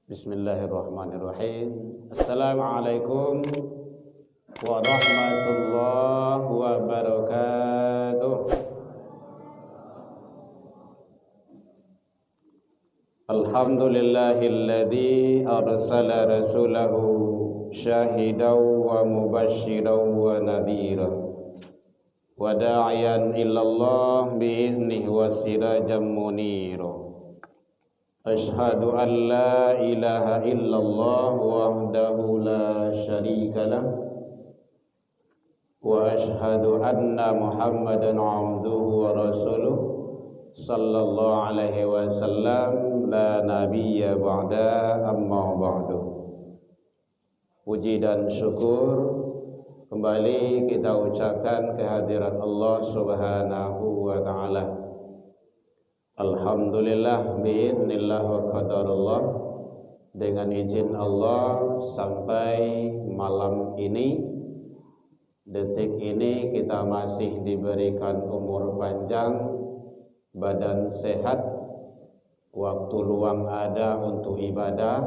Bismillahirrahmanirrahim. Assalamualaikum warahmatullahi wabarakatuh. Alhamdulillahilladzi arsala rasulahu syahidan wa mubasysyiran wa nadhiran wa da'iyan ilallah bi'idnihi wa sirajan munira. Ashhadu an la ilaha illallah wahdahu la syarika lah wa ashhadu anna Muhammadan abduhu wa rasuluh sallallahu alaihi wasallam la nabiyya ba'da amma ba'du. Puji dan syukur kembali kita ucapkan kehadirat Allah Subhanahu wa taala. Alhamdulillah bi'idznillah wa qadarullah, dengan izin Allah sampai malam ini, detik ini kita masih diberikan umur panjang, badan sehat, waktu luang ada untuk ibadah,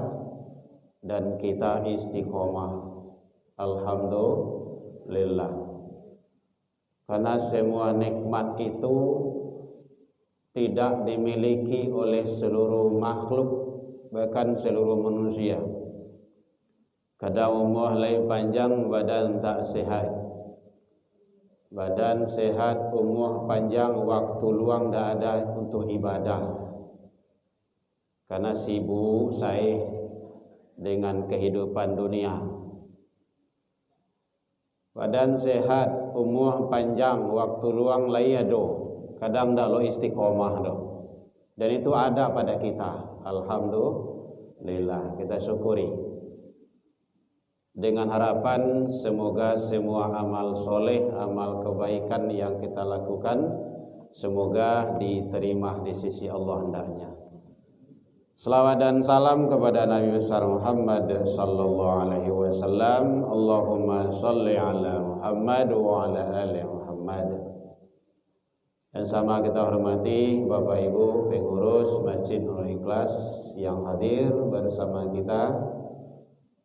dan kita istiqomah. Alhamdulillah. Karena semua nikmat itu tidak dimiliki oleh seluruh makhluk, bahkan seluruh manusia. Kadang umur lain panjang, badan tak sehat. Badan sehat, umur panjang, waktu luang tak ada untuk ibadah. Karena sibuk saya dengan kehidupan dunia. Badan sehat, umur panjang, waktu luang lain ada. Kadang dah lo istiqomah do. Dan itu ada pada kita. Alhamdulillah, kita syukuri. Dengan harapan semoga semua amal soleh, amal kebaikan yang kita lakukan, semoga diterima di sisi Allah hendaknya. Selawat dan salam kepada Nabi besar Muhammad sallallahu alaihi wasallam. Allahumma shalli ala Muhammad wa ala ali Muhammad. Dan sama kita hormati Bapak Ibu pengurus Masjid Nurul Ikhlas yang hadir bersama kita,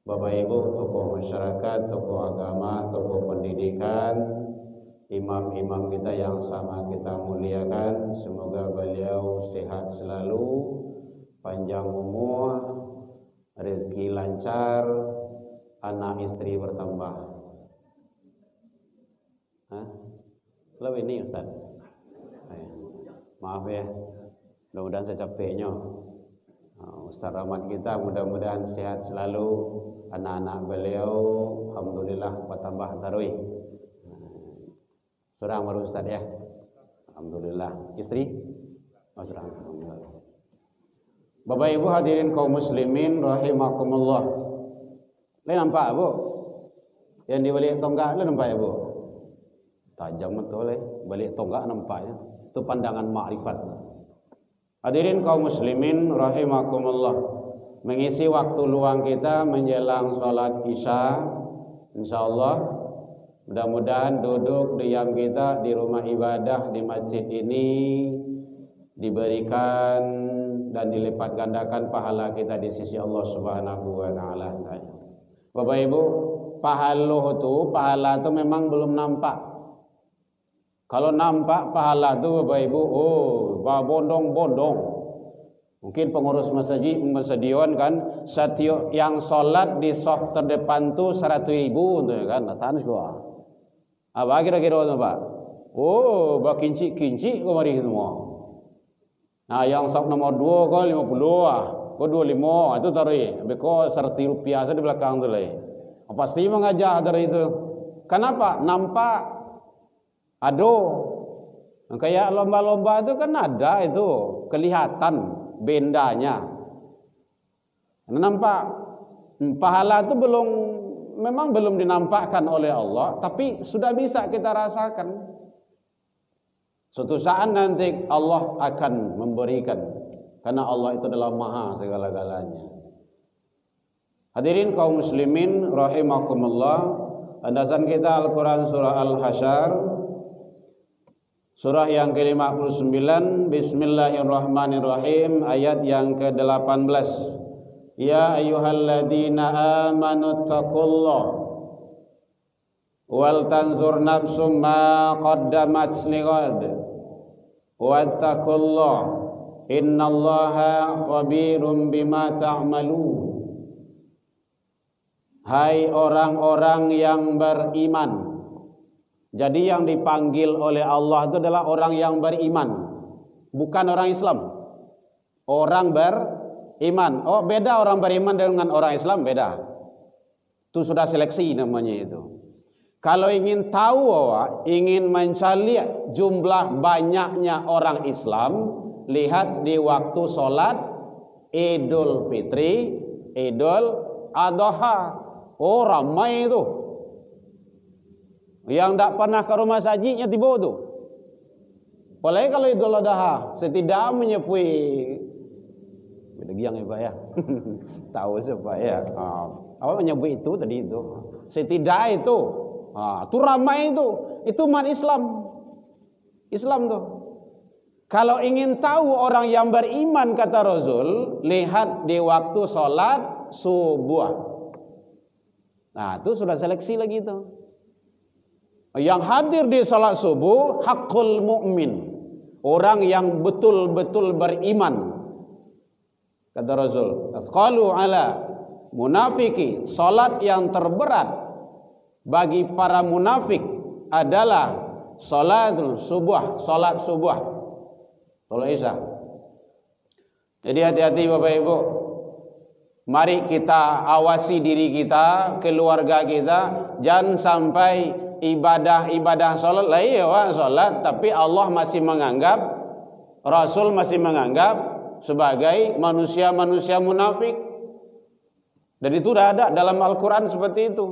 Bapak Ibu tokoh masyarakat, tokoh agama, tokoh pendidikan, imam-imam kita yang sama kita muliakan. Semoga beliau sehat selalu, panjang umur, rezeki lancar, anak istri bertambah. Lebih ini Ustaz. Maaf ya, mudah-mudahan saya capeknya. Ustaz Rahmat kita mudah-mudahan sehat selalu, anak-anak beliau alhamdulillah bertambah tarui. Seorang baru Ustaz ya. Alhamdulillah. Istri? Seorang. Alhamdulillah. Bapak Ibu hadirin kaum muslimin rahimakumullah. Lain nampak Bu? Yang di balik tonggak itu nampak ya Bu? Tajam betul balik tonggak nampaknya. Itu pandangan makrifat. Hadirin kaum muslimin rahimakumullah, mengisi waktu luang kita menjelang salat Isya, insyaallah mudah-mudahan duduk diam kita di rumah ibadah di masjid ini diberikan dan dilipat gandakan pahala kita di sisi Allah Subhanahu wa taala. Bapak Ibu, pahala itu memang belum nampak. Kalau nampak pahala itu Bapak Ibu, bondong-bondong. Mungkin pengurus masjidon kan, setiap yang sholat di soft terdepan tuh 100.000 tuh kan, tahan gua. Apa kira-kira tuh Pak? Oh, bak kinci kemari semua. Nah, yang soft nomor 2 kok 50 ah, kok 25 itu taruh. Beko 100 rupiah saja di belakang tuh lah. Pasti mengajak dari itu. Kenapa? Nampak. Aduh. Kayak lomba-lomba itu kan ada itu kelihatan bendanya. Nampak pahala itu memang belum dinampakkan oleh Allah, tapi sudah bisa kita rasakan. Suatu saat nanti Allah akan memberikan, karena Allah itu adalah maha segala-galanya. Hadirin kaum muslimin rahimakumullah, landasan kita Al-Quran surah Al-Hasyr, surah yang ke-59, Bismillahirrahmanirrahim, ayat yang ke-18. Ya ayyuhalladzina amanu taqullah wal tanzur nafsum ma qaddamat lighad wattaqullah innallaha khabirum bima ta'malun. Hai orang-orang yang beriman. Jadi yang dipanggil oleh Allah itu adalah orang yang beriman, bukan orang Islam. Orang beriman. Oh, beda orang beriman dengan orang Islam, beda. Itu sudah seleksi namanya itu. Kalau ingin tahu, ingin mencari jumlah banyaknya orang Islam, lihat di waktu sholat Idul Fitri, Idul Adha. Oh, ramai itu. Yang tak pernah ke rumah sajidnya tiba tu. Apalagi kalau Idul Adha, setidak menyepui. Beda giang ya Pak ya. Tahu siapa ya. Apa menyebut itu tadi itu. Setidak itu. Itu ramai itu. Itu umat Islam. Islam tu. Kalau ingin tahu orang yang beriman kata Rasul, lihat di waktu sholat subuh. Nah, itu sudah seleksi lagi itu. Yang hadir di salat subuh hakul mukmin, orang yang betul-betul beriman. Kata Rasul, qalu ala munafiki, salat yang terberat bagi para munafik adalah salat subuh, salat subuh, salat Isya. Jadi hati-hati Bapak Ibu. Mari kita awasi diri kita, keluarga kita, jangan sampai ibadah salat lah iya salat, tapi Allah masih menganggap, Rasul masih menganggap sebagai manusia-manusia munafik. Dan itu sudah ada dalam Al-Quran seperti itu.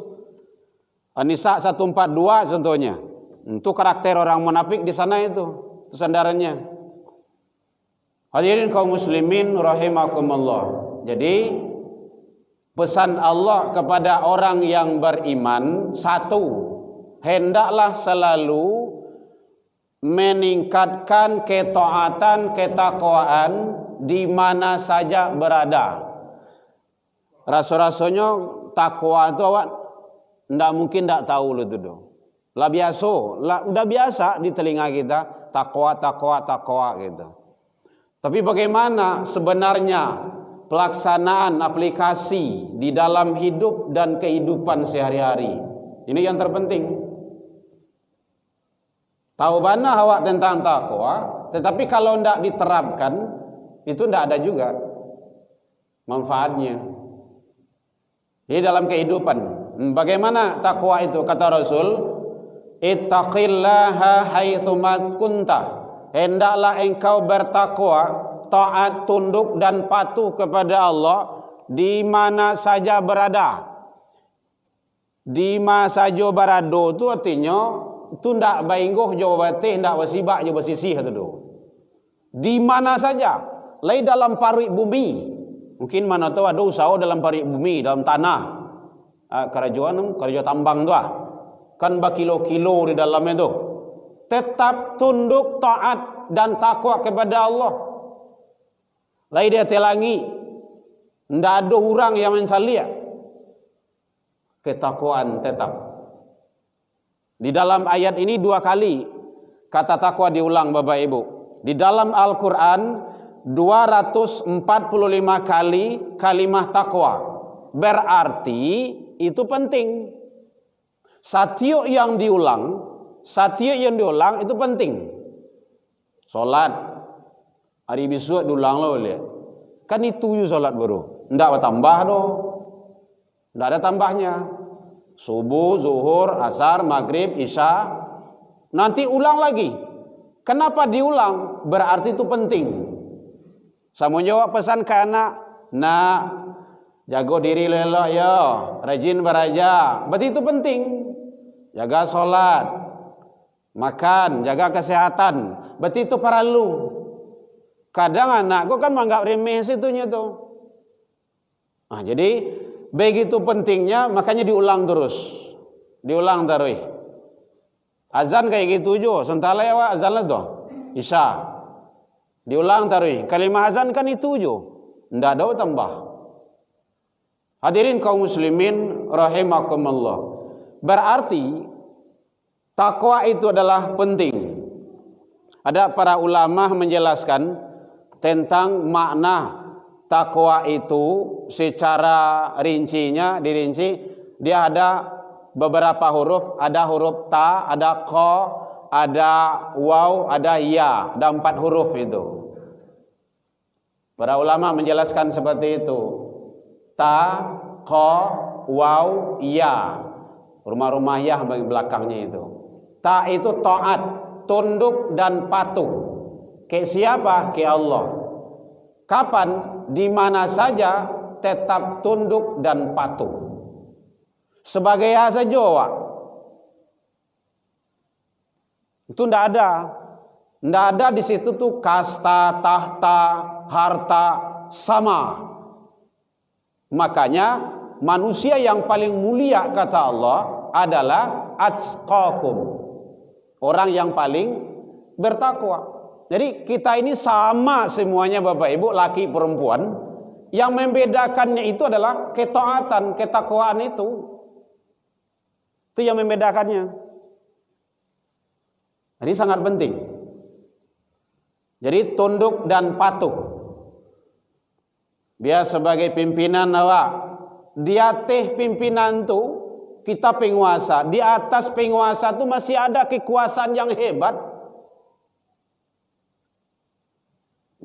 An-Nisa 142 contohnya. Itu karakter orang munafik di sana itu sandarannya. Hadirin kaum muslimin rahimakumullah. Jadi pesan Allah kepada orang yang beriman, satu, hendaklah selalu meningkatkan ketaatan, ketakwaan di mana saja berada. Rasa-rasanya takwa itu awak ndak mungkin ndak tahu lu tu. Lah biasa, udah biasa di telinga kita takwa gitu. Tapi bagaimana sebenarnya pelaksanaan aplikasi di dalam hidup dan kehidupan sehari-hari? Ini yang terpenting. Tahu mana awak tentang takwa, tetapi kalau tidak diterapkan, itu tidak ada juga manfaatnya. Di dalam kehidupan, bagaimana takwa itu? Kata Rasul, ittaqillaha haitsumat kunta. Hendaklah engkau bertakwa, taat, tunduk dan patuh kepada Allah di mana saja berada. Di mana saja berada itu artinya itu ndak bainggoh jawab teh ndak wasibak je bersisih tu. Di mana saja, lai dalam parit bumi. Mungkin mana tahu ada usaha dalam parit bumi, dalam tanah. Kerajaan tambang tu kan berkilo-kilo di dalamnya tu. Tetap tunduk, taat dan takwa kepada Allah. Lai dia telangi, ndak ada orang yang mensalia. Ketakwaan tetap. Di dalam ayat ini 2 kali kata takwa diulang Bapak Ibu. Di dalam Al-Quran 245 kali kalimah takwa. Berarti itu penting. Setiap yang diulang itu penting. Salat hari besok diulang lo boleh. Kan itu salat baru. Ndak tambah doh. Ndak ada tambahnya. Subuh, zuhur, asar, maghrib, isya. Nanti ulang lagi. Kenapa diulang? Berarti itu penting. Saya mau jawab pesan ke anak. Nak, jago diri lelok ya. Rajin beraja. Berarti itu penting. Jaga solat. Makan, jaga kesehatan. Berarti itu perlu. Kadang anak kau kan menganggap remeh situnya tuh. Nah, jadi begitu pentingnya makanya diulang terus. Diulang terus. Azan kayak gitu jo. Sentala ya wa azan lah tuh. Isya. Diulang terus. Kalimah azan kan itu jo. Ndak ada tambah. Hadirin kaum muslimin rahimakumullah. Berarti takwa itu adalah penting. Ada para ulama menjelaskan tentang makna takwa itu secara dirinci. Dia ada beberapa huruf, ada huruf ta, ada ko, ada waw, ada ya, ada 4 huruf itu. Para ulama menjelaskan seperti itu. Ta, ko, waw, ya. Rumah-rumah ya bagi belakangnya itu. Ta itu taat, tunduk dan patuh. Ke siapa? Ke Allah. Kapan? Di mana saja tetap tunduk dan patuh. Sebagai asa Jawa. Itu ndak ada. Ndak ada di situ tuh kasta, tahta, harta sama. Makanya manusia yang paling mulia kata Allah adalah atqakum. Orang yang paling bertakwa. Jadi kita ini sama semuanya Bapak Ibu, laki perempuan. Yang membedakannya itu adalah ketaatan, ketakwaan itu. Itu yang membedakannya. Jadi sangat penting. Jadi tunduk dan patuh. Dia sebagai pimpinan awak. Dia pimpinan tu, kita penguasa. Di atas penguasa tu masih ada kekuasaan yang hebat.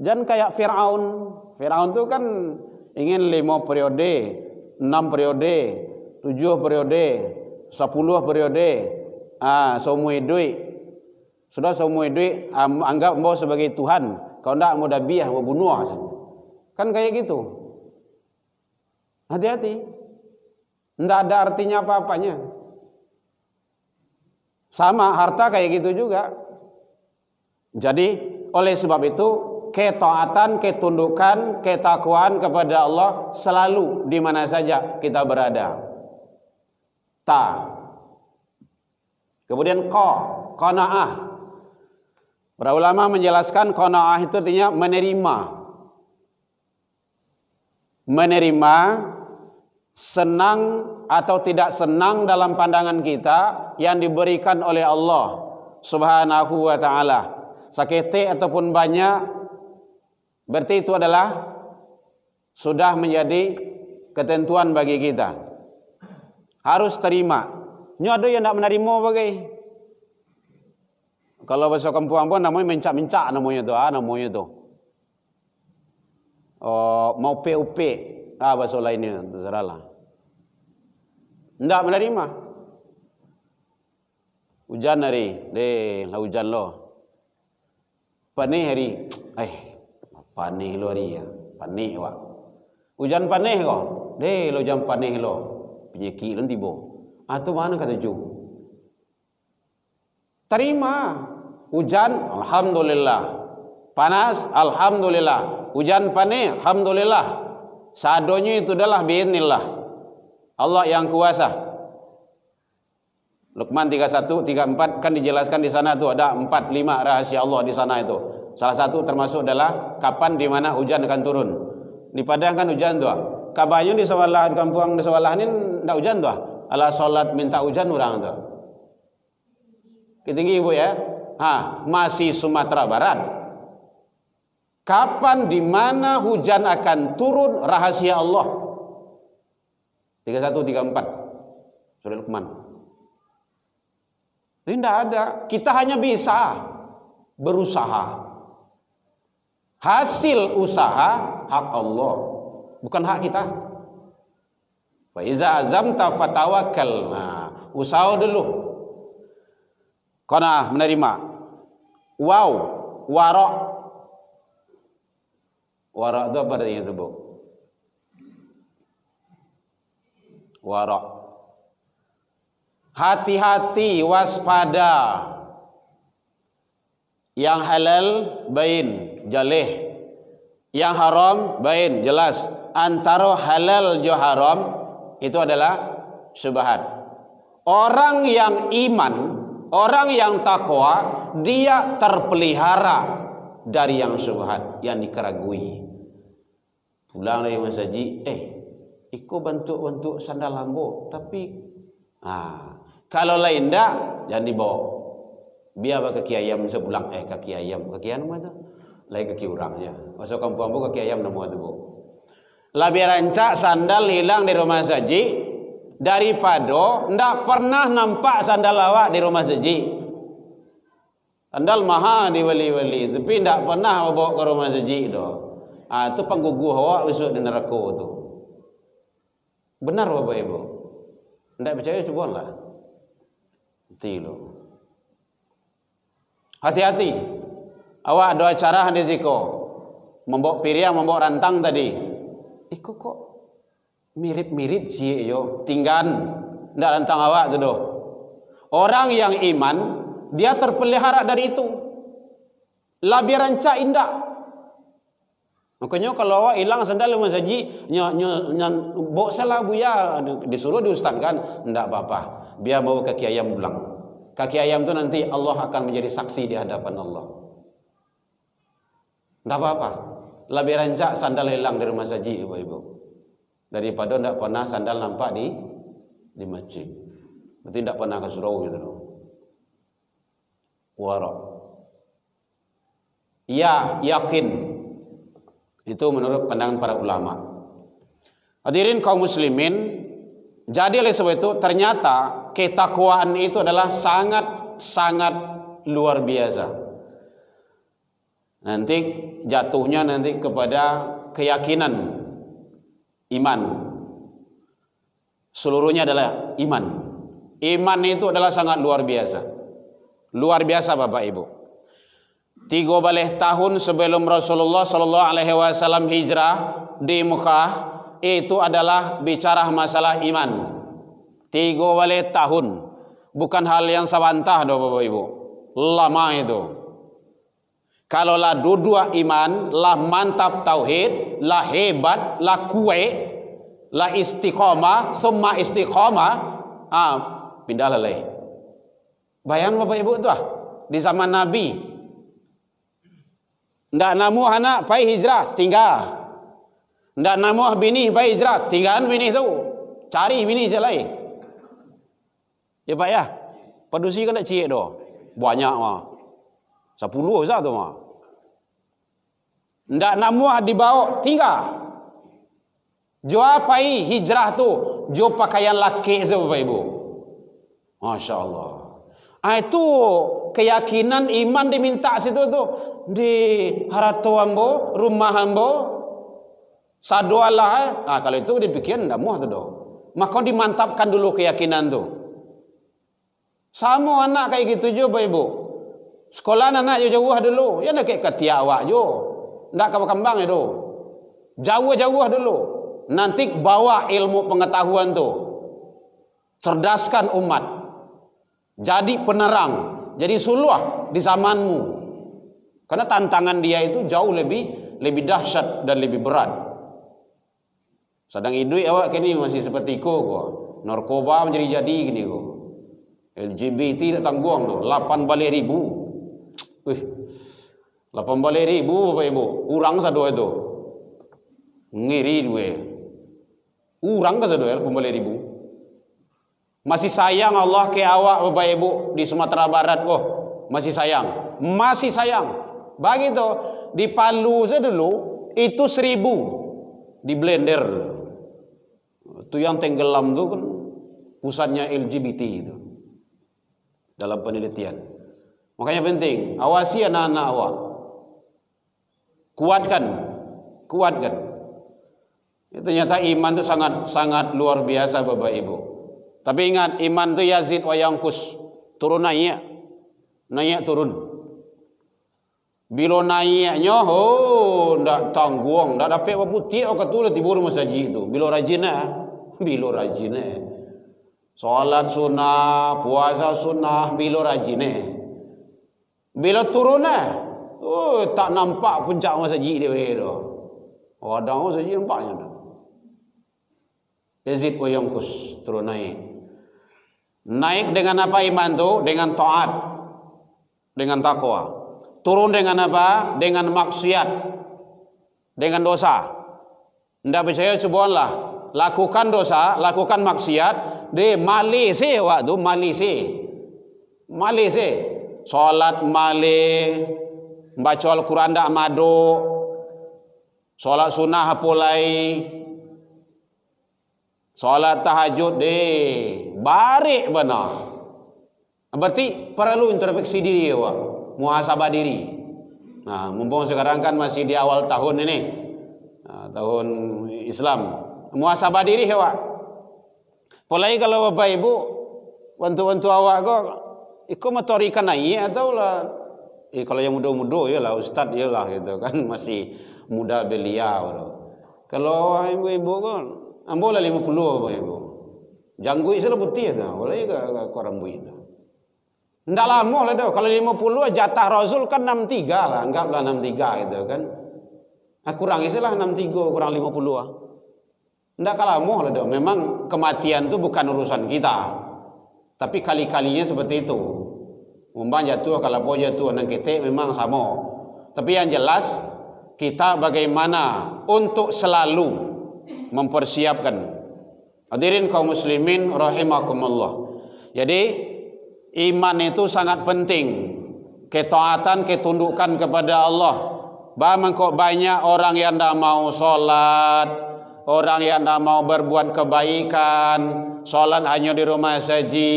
Jangan kayak Fir'aun. Fir'aun itu kan ingin 5 periode, 6 periode, 7 periode, 10 periode. Semua duit. Sudah semua duit anggap mau sebagai Tuhan. Kalau tidak mau dabiah, mau bunuh. Kan kayak gitu. Hati-hati. Tidak ada artinya apa-apanya. Sama harta kayak gitu juga. Jadi oleh sebab itu ketaatan, ketundukan, ketakwaan kepada Allah selalu di mana saja kita berada. Ta. Kemudian qanaah. Para ulama menjelaskan qanaah itu artinya menerima. Menerima, senang atau tidak senang dalam pandangan kita yang diberikan oleh Allah Subhanahu wa taala. Sakit ataupun banyak, berarti itu adalah sudah menjadi ketentuan bagi kita. Harus terima. Ini ada yang tidak menerima bagai. Kalau bahasa kampung pun namanya mencak-mencak namanya tu. Mau PUP. Bahasa lainnya terserahlah. Tidak menerima. Hujan hari, hujan lo. Panih hari, panih lo hari ya, panih wak. Hujan panih kok, lo hujan panih lo, penyeki lo tibo. Atau mana kata ju? Terima. Hujan, alhamdulillah. Panas, alhamdulillah. Hujan panih, alhamdulillah. Sadonya itu adalah biiznillah. Allah yang kuasa. Luqman 31, 34 kan dijelaskan di sana tuh ada 4, 5 rahasia Allah di sana itu. Salah satu termasuk adalah kapan di mana hujan akan turun. Di Padang kan hujan tuh. Kabayun di sebelah kampung di sebelah ini enggak hujan tuh. Ala salat minta hujan orang tuh. Ketinggi Ibu ya. Masih Sumatera Barat. Kapan, di mana hujan akan turun, rahasia Allah. 31, 34 Surah Luqman. Ini tidak ada. Kita hanya bisa berusaha. Hasil usaha hak Allah, bukan hak kita. Fa iza azamta fatawakkal. Nah, usaha dulu. Kena menerima. Wow, warok. Warok itu apa artinya itu, Bu? Warok. Hati-hati, waspada. Yang halal bain, jalih. Yang haram bain, jelas. Antara halal jo haram itu adalah syubhat. Orang yang iman, orang yang takwa, dia terpelihara dari yang syubhat, yang dikeragui. Pulang dari masjid, iko bentuk-bentuk sandal lambo, tapi kalau lain dak, jangan dibawa. Biar kaki ayam sepulang, kaki ayam nama tu, lain kaki orangnya. Masuk kampung ambo kaki ayam nama tu, Bu. Lebih rancak sandal hilang di rumah saji daripada ndak pernah nampak sandal awak di rumah saji. Sandal mahal di wali-wali, tapi ndak pernah bawa ke rumah saji tu. Itu pengguguh awak besok di neraka tu. Benar Bapak Ibu? Ndak percaya cobalah. Tilo. Hati-hati. Awak ada acara di ziko. Membawa piring, membawa rantang tadi. Iko kok mirip-mirip cie yo. Tinggan ndak rantang awak tu doh. Orang yang iman, dia terpelihara dari itu. Lebih rancak indah. Makanya kalau awak hilang sandal rumah saji, bawa salah buya, disuruh diustazkan, ndak apa-apa. Biar bawa kaki ayam pulang. Kaki ayam tu nanti Allah akan menjadi saksi di hadapan Allah. Ndak apa-apa. Lebih rancak sandal hilang di rumah saji, Ibu-ibu, daripada ndak pernah sandal nampak di masjid. Berarti ndak pernah ke surau gitu loh. Wara. Ya, yakin. Itu menurut pandangan para ulama. Hadirin kaum muslimin, jadi oleh sebab itu ternyata ketakwaan itu adalah sangat luar biasa. Nanti jatuhnya nanti kepada keyakinan, iman. Seluruhnya adalah iman. Iman itu adalah sangat luar biasa. Luar biasa Bapak Ibu. 3 tahun sebelum Rasulullah sallallahu alaihi wasallam hijrah di Mekah, itu adalah bicara masalah iman. 3 tahun, bukan hal yang sabantah doh Bapak Ibu. Lama itu. Kalau lah dua iman, lah mantap tauhid, lah hebat, lah kuat, lah istiqamah, summa istiqamah, pindah lalai. Bayang Bapak Ibu tu di zaman Nabi. Ndak namu anak pai hijrah, tinggal. Ndak namu bini pai hijrah, tinggalan bini tu. Cari bini je lain. Ya Pak ya. Padusi kan nak cik doh. Banyak mah. 10 sah tu mah. Ndak namu dibawa, tinggal. Jo pai hijrah tu, jo pakaian laki je Bapak Ibu. Masya-Allah. Itu keyakinan iman diminta situ tu. Di harato ambo, rumah ambo, sadualah. Kalau itu dipikir ndak muah tu doh. Maka dimantapkan dulu keyakinan tu. Sama anak kayak gitu jo Bapak Ibu. Sekolah anak jauh-jauh dulu. Ya nak kayak ketiak awak jo. Ndak kembang itu. Jauh-jauh dulu. Nanti bawa ilmu pengetahuan tu. Cerdaskan umat. Jadi penerang, jadi suluh di zamanmu. Karena tantangan dia itu jauh lebih dahsyat dan lebih berat. Sedang hidup awak kini masih seperti ko. Narkoba menjadi gini ko. LGBT tak tanggung tu, 8 balik ribu. 8 balik ribu Bapak Ibu. Urang sado itu. Ngiri duwe. Urang ka sado 8 balik ribu. Masih sayang Allah ke awak Bapak Ibu di Sumatera Barat. Masih sayang. Masih sayang. Begitu di Palu saja dulu itu 1000 di blender. Itu yang tenggelam tuh kan pusatnya LGBT itu dalam penelitian. Makanya penting awasi anak-anak awak, kuatkan. Ternyata iman itu sangat luar biasa Bapak Ibu. Tapi ingat, iman itu yazid wa yanqus, turun naik turun. Bila naiknya, ndak tanggung, ndak dapat apa putih, kata tu tibur masjid itu. Bila rajin. Salat sunnah, puasa sunnah, bila rajin. Bila turun tak nampak puncak masjid dia tu. Ada masjid nampaknya tu. Yazid wa yanqus, turun naik. Naik dengan apa iman tu? Dengan taat, dengan takwa. Turun dengan apa? Dengan maksiat, dengan dosa. Tidak percaya, cobalah lakukan dosa, lakukan maksiat, de malise waktu malise. Salat malih, baca Al-Quran dak maduk, salat sunnah apolai, salat tahajud barik benar. Berarti perlu introspeksi diri awak, muhasabah diri. Nah, mumpung sekarang kan masih di awal tahun ini, tahun Islam, muhasabah diri awak. Apalagi kalau Bapak Ibu bantu awak kok ikut motorikan naik atau lah. Kalau yang muda-muda yalah ustaz yalah gitu kan, masih muda belia. Kalau ibu-ibu kan ambolah 50 Bapak Ibu. Janggut isalah putih tu, boleh ke korang buih tu. Ndak lama lah dah. Kalau 50 jatah Rasul kan 63 lah, anggaplah 63 gitu kan. Kurang isilah 63 kurang 50 Ndak lama lah dah. Memang kematian tu bukan urusan kita. Tapi kali-kalinya seperti itu. Umpam jatuh, kalau apa jatuh nang ketek memang sama. Tapi yang jelas kita bagaimana untuk selalu mempersiapkan. Hadirin kaum muslimin rahimakumullah. Jadi iman itu sangat penting. Ketaatan, ketundukan kepada Allah. Kok banyak orang yang tidak mau sholat, orang yang tidak mau berbuat kebaikan, sholat hanya di rumah saja,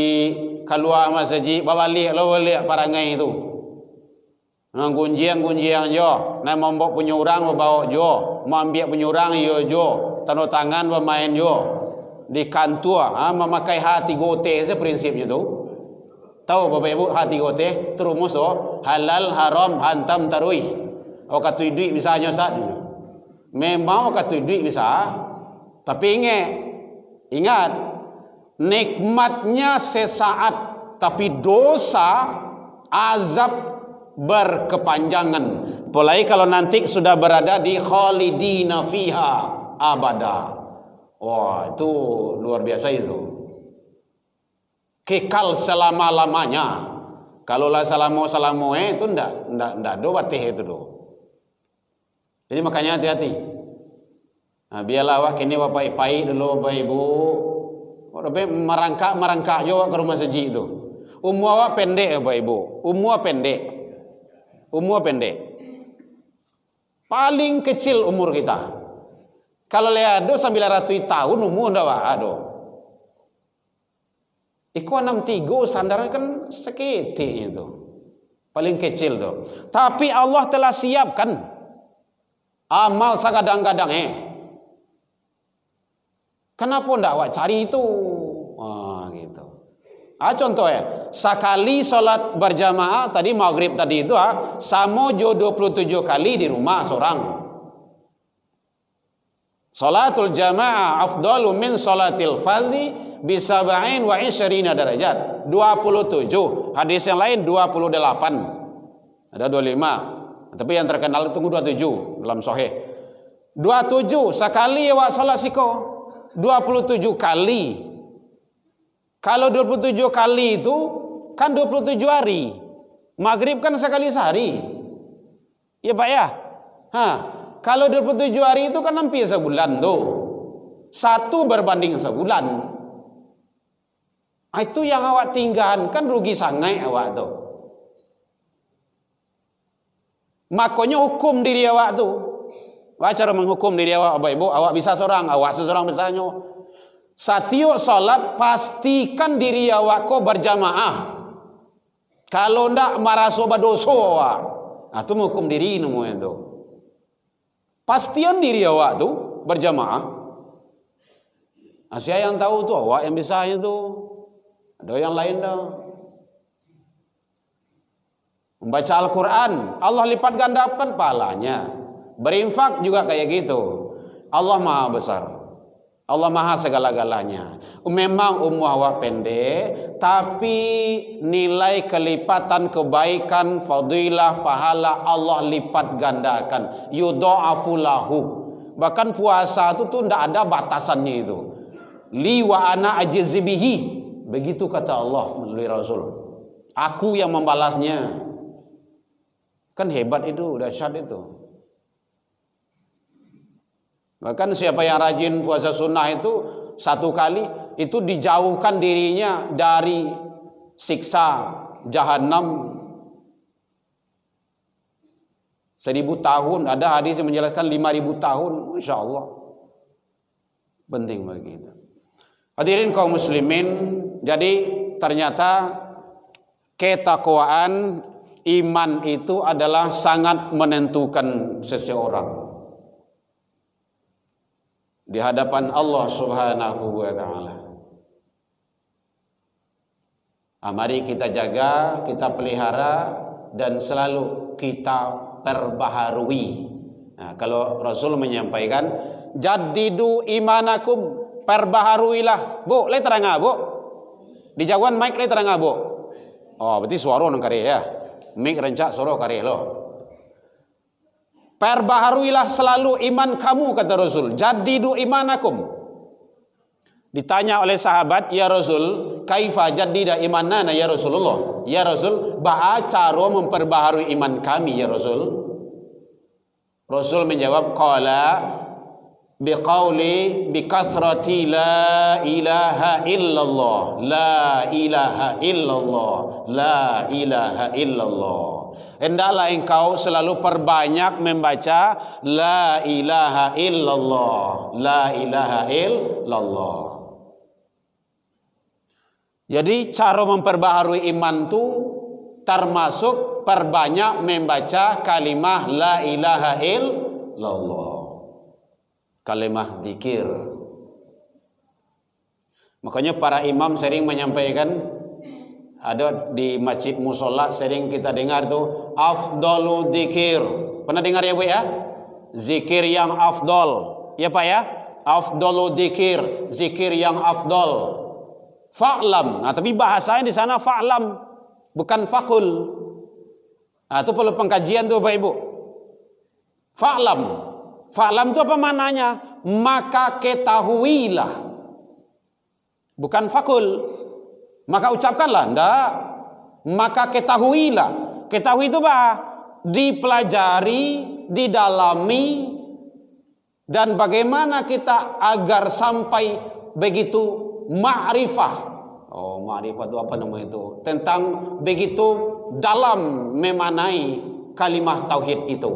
keluar masjid, balik parangai itu. Gunjiang jo, nak membawa penyurang bawa jo, mau ambil penyurang jo, tanda tangan bermain jo. Di kantor, memakai hati gote prinsipnya tu. Tahu Bapak Ibu hati gote terumus tu halal haram hantam tarui. Kata duit bisa nyosat. Memang kata duit bisa. Tapi ingat nikmatnya sesaat, tapi dosa azab berkepanjangan. Apalagi kalau nanti sudah berada di khalidina fiha abada. Wah, itu luar biasa itu. Kekal selama-lamanya. Kalau lah selama itu ndak do batih itu do. Jadi makanya hati-hati. Nah, biarlah wah kini Bapak pai dulu Bapak Ibu. Bapak merangkak jo ke rumah masjid itu. Umur awak pendek Bapak Ibu. Umur pendek. Paling kecil umur kita. Kalau lihat 900 tahun umur ndak aduh. Iku 63 sandaran kan seketik itu. Paling kecil tu. Tapi Allah telah siapkan amal sakadang-kadang Kenapa ndak awak cari itu? Gitu. Contohnya, sekali salat berjamaah tadi maghrib tadi itu sama jo 27 kali di rumah seorang. Salatul jamaah afdalu min salatil fardhi bi 27 darajat. 27. Hadis yang lain 28. Ada 25. Tapi yang terkenal itu 27 dalam sahih. 27 sekali awak salat siko. 27 kali. Kalau 27 kali itu kan 27 hari. Maghrib kan sekali sehari. Ya Pak ya? Kalau 27 hari itu kan hampir sebulan tuh. 1 berbanding sebulan. Itu yang awak tinggalkan kan rugi sangat awak tuh. Makanya hukum diri awak tu. Cara menghukum diri awak, Bapak Ibu, awak bisa seorang, awak seseorang misalnya. Setiap salat pastikan diri awak ko berjamaah. Kalau ndak merasa berdosa awak. Itu menghukum diri namanya tu. Pastian diri awak tu berjamaah. Saya yang tahu tu awak yang bisa itu. Ada yang lain dah. Membaca Al-Quran, Allah lipat gandakan pahalanya. Berinfak juga kayak gitu. Allah Maha Besar. Allah Maha segala-galanya. Memang umur awak pendek, tapi nilai kelipatan kebaikan, fadilah, pahala Allah lipat gandakan. Yudha'afu lahu. Bahkan puasa itu tuh tidak ada batasannya itu. Li wa ana ajzi bihi. Begitu kata Allah melalui Rasul. Aku yang membalasnya. Kan hebat itu, dahsyat itu. Bahkan siapa yang rajin puasa sunnah itu satu kali itu dijauhkan dirinya dari siksa jahanam 1000 tahun. Ada hadis yang menjelaskan 5000 tahun. Masya Allah. Penting bagi kita. Hadirin kaum muslimin, jadi ternyata ketakwaan iman itu adalah sangat menentukan seseorang di hadapan Allah Subhanahu wa taala. Mari kita jaga, kita pelihara dan selalu kita perbaharui. Kalau Rasul menyampaikan, jaddidu imanakum, perbaharuilah. Bu, le terang Bu. Di jawan mic le terang Bu. Oh, berarti suara nang kare ya. Mic rencak suara kare lo. Perbaharuilah selalu iman kamu, kata Rasul. Jaddidu imanakum. Ditanya oleh sahabat, ya Rasul, kaifa jaddida imanana ya Rasulullah? Ya Rasul, ba'a cara memperbaharui iman kami ya Rasul? Rasul menjawab, qala biqauli bikathrati la ilaha illallah, la ilaha illallah, la ilaha illallah. Hendaklah engkau selalu perbanyak membaca la ilaha illallah, la ilaha illallah. Jadi cara memperbaharui iman itu termasuk perbanyak membaca kalimah la ilaha illallah, kalimah zikir. Makanya para imam sering menyampaikan, ada di masjid musola sering kita dengar tuh afdalu dzikir. Pernah dengar ya Bu ya? Zikir yang afdal. Ya Pak ya? Afdalu dzikir, zikir yang afdal. Fa'lam. Nah, tapi bahasanya di sana fa'lam, bukan fakul. Nah, itu perlu pengkajian tuh Bapak Ibu. Fa'lam. Fa'lam itu apa maknanya? Maka ketahuilah. Bukan fakul. Maka ucapkanlah, enggak. Maka ketahuilah. Ketahui itu apa? Dipelajari, didalami, dan bagaimana kita agar sampai begitu ma'rifah. Oh, ma'rifah itu apa namanya itu? Tentang begitu dalam memanai kalimah tauhid itu.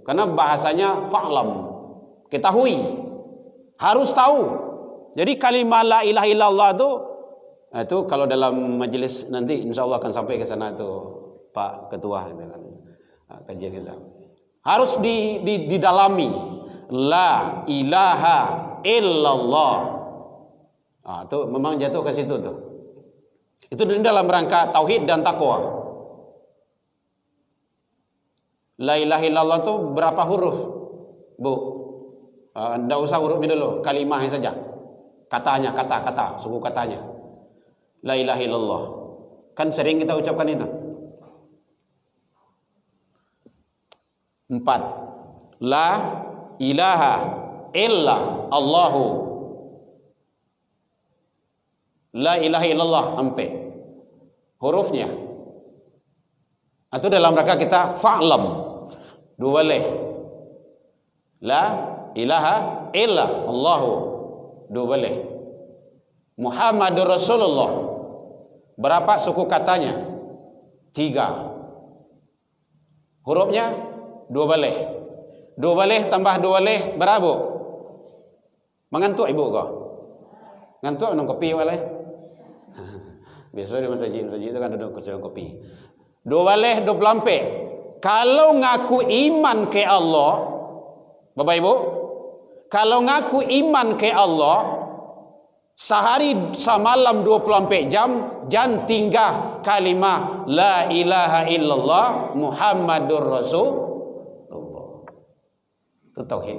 Karena bahasanya fa'lam. Ketahui. Harus tahu. Jadi kalimah la ilaha illallah itu kalau dalam majelis nanti insya Allah akan sampai ke sana itu Pak Ketua gitu kan, kajian kita harus didalami la ilaha illallah. Itu memang jatuh ke situ tuh. Itu dalam rangka tauhid dan takwa. La ilaha illallah itu berapa huruf Bu? Tidak usah hurufnya dulu, kalimahnya saja, katanya, kata suku katanya. La ilaha illallah. Kan sering kita ucapkan itu. 4. La ilaha illa Allahu. La ilaha illallah sampai hurufnya. Atau dalam rangka kita fa'lam. 2 leh. La ilaha illa Allahu. 2 leh. Muhammadur Rasulullah. Berapa suku katanya? 3. Hurufnya 2 baleh. 2 baleh tambah 2 baleh berapa? Mengantuk ibu kau? Ngantuk minum kopi baleh? Biasa di masjid itu kan duduk kursi kopi. 2 baleh 20 lampek. Kalau ngaku iman ke Allah, Bapak Ibu, kalau ngaku iman ke Allah, sehari semalam 24 jam, jangan tinggal kalimah la ilaha illallah Muhammadur Rasulullah. Itu tauhid.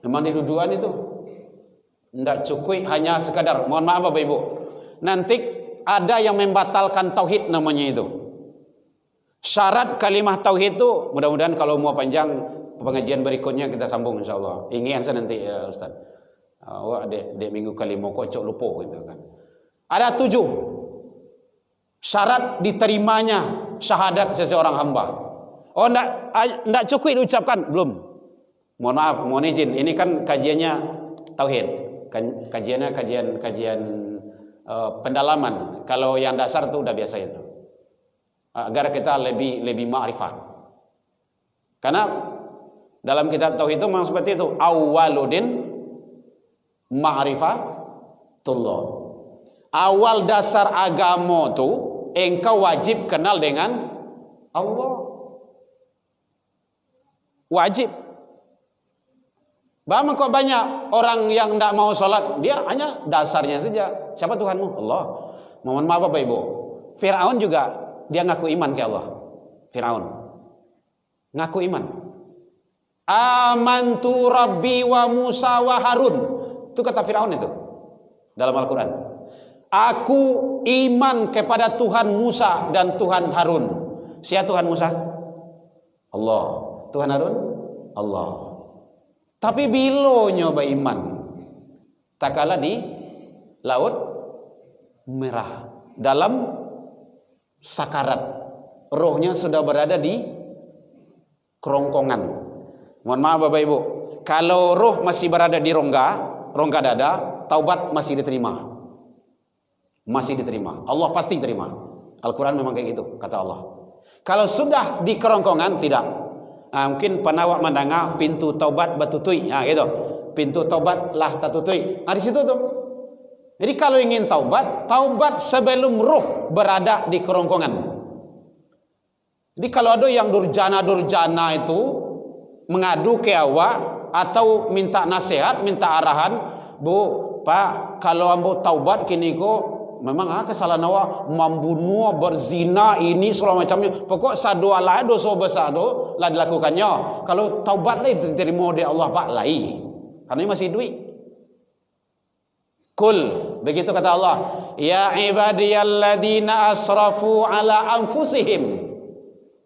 Memang di duduan itu tidak cukup hanya sekadar, mohon maaf Bapak Ibu, nanti ada yang membatalkan tauhid namanya itu. Syarat kalimah tauhid itu, mudah-mudahan kalau mau panjang pengajian berikutnya kita sambung insyaallah. Ingin saya nanti ya Ustaz. Awak dek minggu kali mau kocok lupa gitu kan. Ada 7 syarat diterimanya syahadat seseorang hamba. Oh enggak cukup diucapkan, belum. Mohon maaf, mohon izin. Ini kan kajiannya tauhid. Kajiannya kajian pendalaman. Kalau yang dasar itu udah biasa itu. Agar kita lebih ma'rifah. Karena dalam kitab tauhid itu memang seperti itu. Awwaludin ma'rifatullah. Awal dasar agama itu engkau wajib kenal dengan Allah. Wajib. Bahkan kok banyak orang yang tidak mau sholat, dia hanya dasarnya saja. Siapa Tuhanmu? Allah. Mohon maaf Bapak Ibu, Fir'aun juga dia ngaku iman ke Allah. Fir'aun ngaku iman. Amantu Rabbi wa Musa wa Harun. Itu kata Fir'aun itu dalam Al-Quran. Aku iman kepada Tuhan Musa dan Tuhan Harun. Siapa Tuhan Musa? Allah. Tuhan Harun? Allah. Tapi bila nyoba iman, tak kalah di Laut Merah dalam sakarat, rohnya sudah berada di kerongkongan. Mohon maaf Bapak Ibu, kalau roh masih berada di rongga dada, taubat masih diterima. Masih diterima. Allah pasti terima. Al-Quran memang kayak gitu, kata Allah. Kalau sudah di kerongkongan, tidak. Mungkin penawak mendengar pintu taubat batutui. Gitu. Pintu taubat lah tatutui. Di situ tuh. Jadi kalau ingin taubat sebelum roh berada di kerongkongan. Jadi kalau ada yang durjana itu mengadu ke awak atau minta nasihat, minta arahan, Bu, Pak, kalau ambo taubat kini kok memang kesalahan awak membunuh, berzina, ini segala macamnya. Pokok sadua lah dosa besar do lah dilakukannya. Kalau taubat lah diterima oleh Allah Pak lai. Karena masih duit. Kul, begitu kata Allah, ya ibadiyalladzina asrafu ala anfusihim.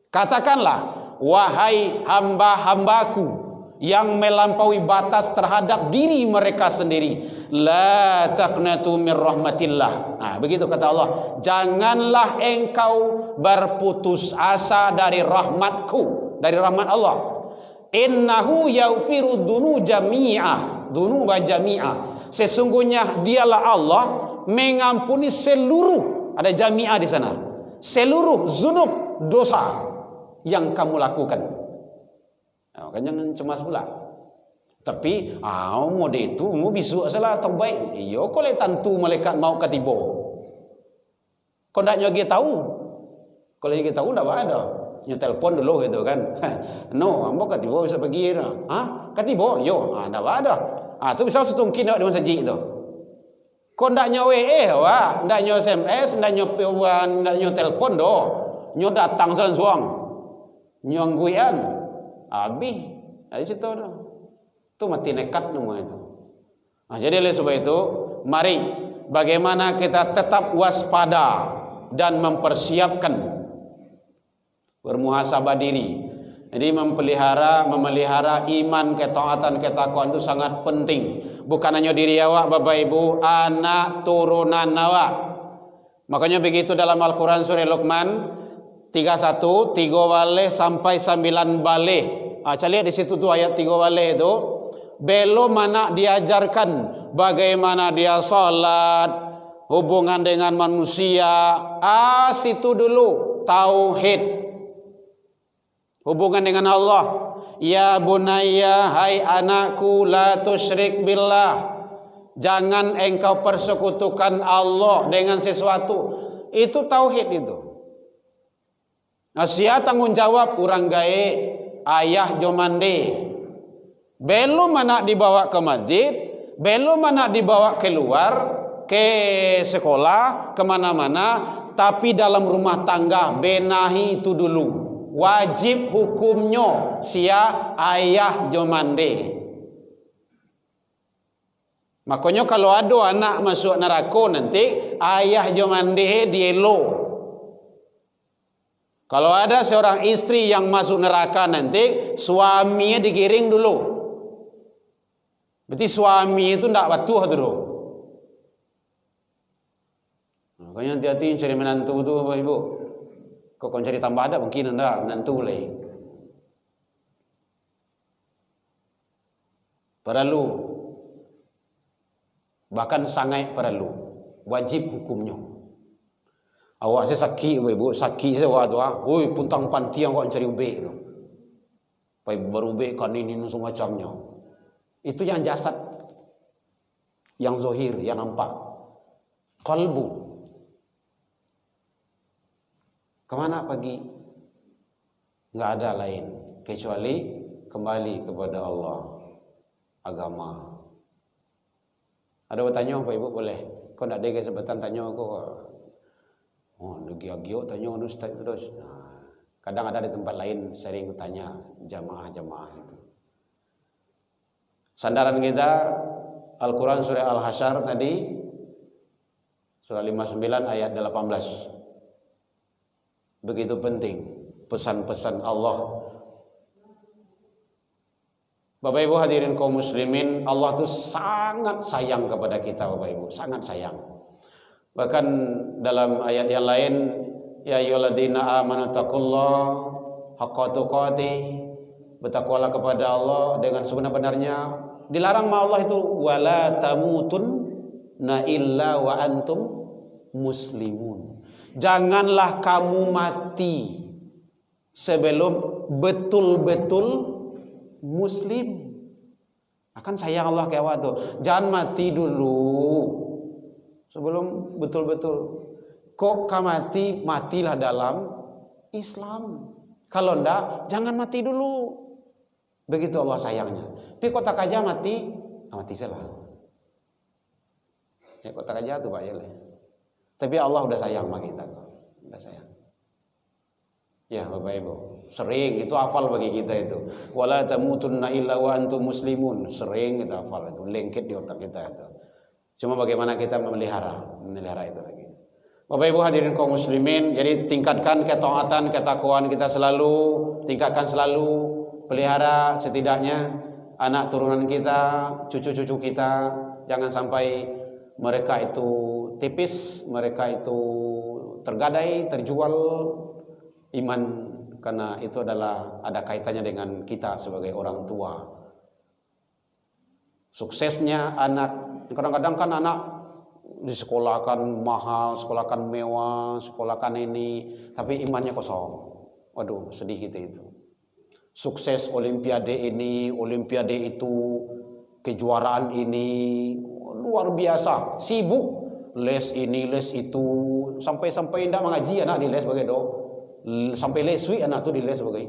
Katakanlah, wahai hamba-hambaku yang melampaui batas terhadap diri mereka sendiri, la taqnatu min rahmatillah. Begitu kata Allah, janganlah engkau berputus asa dari rahmatku, dari rahmat Allah. Innahu yaghfiru dunuba jami'ah. Sesungguhnya dialah Allah mengampuni seluruh, ada jami'ah di sana, seluruh zunub, dosa yang kamu lakukan. Kan jangan cemas pula. Tapi mode itu mau bisu salah atau baik. Iyo kalau tentu malaikat mau ketibo. Kau ndak nyogi tahu. Kalau nyogi tahu ndak ada. Nyo telepon dulu gitu kan. No, ambo ketibo bisa pergi. Ketibo? Yo, ndak ada. Tu bisa setungkin di masjid itu. Kau ndak nyo WA, ndak nyo SMS, ndak nyo telepon do. Nyo datang suang. Nyo ngguian. Habis dari situ dah. Itu mati nekat semua itu. Jadi oleh sebab itu, mari bagaimana kita tetap waspada dan mempersiapkan bermuhasabah diri. Jadi memelihara iman, ketaatan, ketakwaan itu sangat penting. Bukan hanya diri awak, Bapak Ibu, anak turunan awak. Makanya begitu dalam Al-Quran surah Luqman 31, 3 baleh sampai 9 baleh. Lihat di situ tuh ayat 3 baleh itu. Belum anak diajarkan bagaimana dia salat, hubungan dengan manusia. Situ dulu tauhid. hubungan dengan Allah. Ya bunayya, hai anakku, la tusyrik billah. Jangan engkau persekutukan Allah dengan sesuatu. Itu tauhid itu. Asia tanggung jawab urang gae, ayah jomande. Belum anak dibawa ke masjid, belum anak dibawa keluar ke sekolah, kemana-mana, tapi dalam rumah tangga benahi itu dulu. Wajib hukumnya sia ayah jomande. Makanya kalau ada anak masuk neraka nanti ayah jomande dielo. Kalau ada seorang istri yang masuk neraka nanti suaminya digiring dulu. Berarti suami itu tidak patuh dulu. Makanya hati-hati cari menantu itu Bapak Ibu. Kok kau cari tambah ada mungkin anda menantu lagi. Perlu, bahkan sangat perlu, wajib hukumnya. Awak saya sakit Bapak Ibu, sakit saya waktu woi puntang panti yang kau cari ubek tu. Pai baru ubek kan ini semacamnya. Itu yang jasad, yang zahir, yang nampak. Kalbu. Kemana pergi? Enggak ada lain kecuali kembali kepada Allah, agama. Ada bertanya Bapak Ibu boleh? Kau nak ada kesempatan tanya aku. Oh, lagi-lagi tanya ustaz terus. Kadang ada di tempat lain sering tanya jamaah-jamaah itu. Sandaran kita Al-Quran surah Al-Hasyr tadi surah 59 ayat 18. Begitu penting pesan-pesan Allah. Bapak Ibu hadirin kaum muslimin, Allah itu sangat sayang kepada kita Bapak Ibu, sangat sayang. Bahkan dalam ayat yang lain, ya ayyuhalladzina amanu taqullaha haqqa tuqatih, bertakwalah kepada Allah dengan sebenar-benarnya. Dilarang sama Allah itu wala tamutunna illa wa antum muslimun. Janganlah kamu mati sebelum betul-betul muslim. Akan sayang Allah kayak waktu. Jangan mati dulu sebelum betul-betul. Kok mati, matilah dalam Islam. Kalau enggak, jangan mati dulu. Begitu Allah sayangnya. Tapi kok tak aja mati, mati salah. Ya kok tak aja tuh Pak Yele. Tapi Allah udah sayang sama kita, udah sayang. Ya Bapak Ibu, sering itu hafal bagi kita itu. Wala tamutunna illa wa antum muslimun. Sering kita hafal itu, lengket di otak kita itu. Cuma bagaimana kita memelihara itu lagi. Bapak Ibu hadirin kaum muslimin, jadi tingkatkan ketaatan, ketakwaan kita selalu, tingkatkan selalu, pelihara setidaknya anak turunan kita, cucu-cucu kita, jangan sampai mereka itu tipis, mereka itu tergadai, terjual iman, karena itu adalah ada kaitannya dengan kita sebagai orang tua. Suksesnya anak, kadang-kadang kan anak disekolahkan mahal, sekolahkan mewah, sekolahkan ini, tapi imannya kosong. Waduh, sedih kita itu. Sukses olimpiade ini, olimpiade itu, kejuaraan ini luar biasa, sibuk les ini, les itu, sampai tidak mengaji anak di les sebagai sampai leswi anak tu di les sebagai.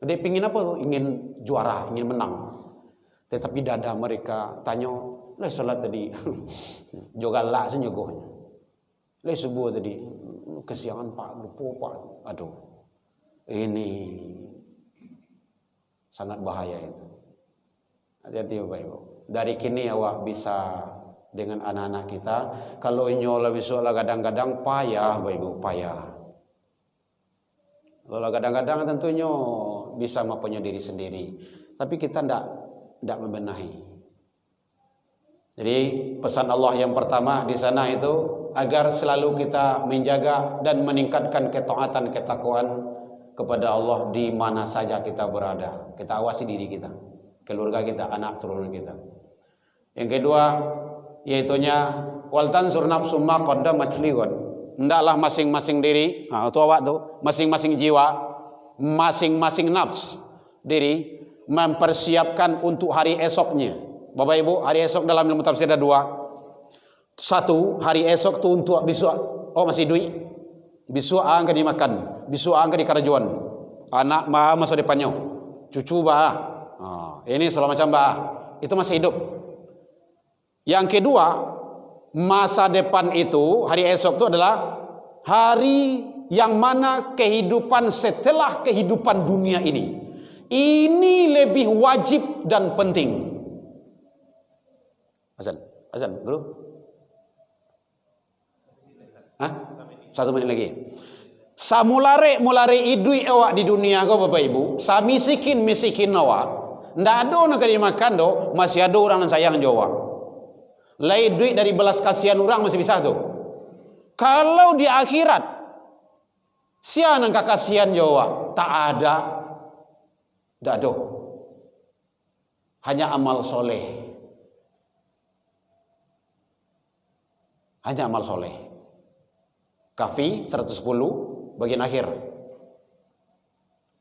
Dia pingin apa tu? Ingin juara, ingin menang. Tetapi dada mereka tanya, les salat tadi, jogalak senyogohnya. Les subuh tadi, kesiangan Pak, lupa Pak. Aduh, ini sangat bahaya itu. Hati-hati Bapak Ibu. Dari kini awak bisa dengan anak-anak kita. Kalau nyola bisola kadang-kadang payah Bapak Ibu, payah. Kalau kadang-kadang tentunya bisa mempunyai diri sendiri. Tapi kita tidak membenahi. Jadi pesan Allah yang pertama di sana itu agar selalu kita menjaga dan meningkatkan ketaatan, ketakwaan kepada Allah di mana saja kita berada. Kita awasi diri kita, keluarga kita, anak turunan kita. Yang kedua, yaitunya wal tansur nafsum ma qaddamat lighad. Hendaklah masing-masing diri, itu awak tuh, masing-masing jiwa masing-masing nafs diri mempersiapkan untuk hari esoknya. Bapak Ibu, hari esok dalam ilmu tafsir ada dua. Satu, hari esok tu untuk besok. Oh, masih duit. Besok akan dimakan, besok akan dikarajuan. Anak bah masa depannya, cucu bah. Ini segala macam bah. Itu masih hidup. Yang kedua, masa depan itu, hari esok itu adalah hari yang mana kehidupan setelah kehidupan dunia ini. Ini lebih wajib dan penting. Azan, guru? Hah? 1 menit lagi. Samulare idui awak di dunia kau Bapak Ibu, sa misikin awak. Ndak ada nak dimakan do, masih ada orang yang sayang Jawa. Lain duit dari belas kasihan orang masih bisa tu. Kalau di akhirat, siapa yang kasihan Jawa? Tak ada. Tak ada. Hanya amal soleh. Hanya amal soleh. Kafi 110 bagian akhir.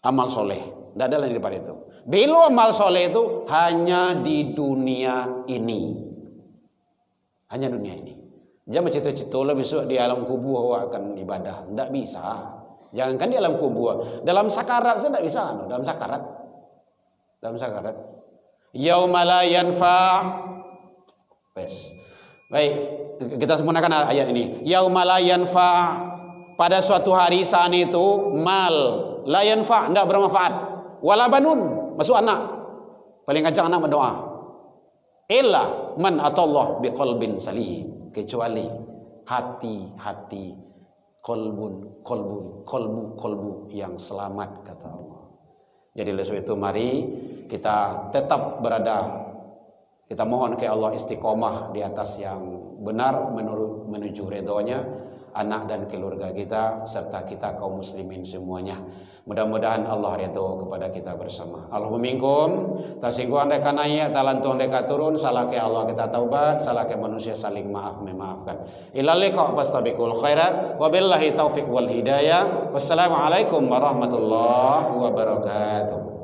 Amal soleh. Tidak ada lagi daripada itu. Bila amal soleh itu hanya di dunia ini. Hanya dunia ini. Jangan cita-cita lah besok di alam kubur awak akan ibadah. Tidak bisa. Jangankan di alam kubur. Dalam sakarat saya tidak bisa. Dalam sakarat. Dalam sakarat. Yauma la yanfa'. Baik. Kita sempurnakan ayat ini. Yauma la yanfa'. Pada suatu hari saat itu mal la yanfa', tidak bermanfaat. Wala banun, masuk anak. Paling ajak anak berdoa. Illa man atallah biqalbin salim, kecuali hati kolbu yang selamat, kata Allah. Jadi oleh sebab itu mari kita tetap berada, kita mohon ke Allah istiqomah di atas yang benar menuju ridhonya, anak dan keluarga kita serta kita kaum muslimin semuanya. Mudah-mudahan Allah ridho kepada kita bersama. Allahumma minkum. Tasinggu andai kana ayat talantu andai turun, salah ke Allah kita taubat, salah ke manusia saling memaafkan. Ilal liqa fastabiqul khairat wa billahi taufiq wal hidayah. Wassalamualaikum warahmatullahi wabarakatuh.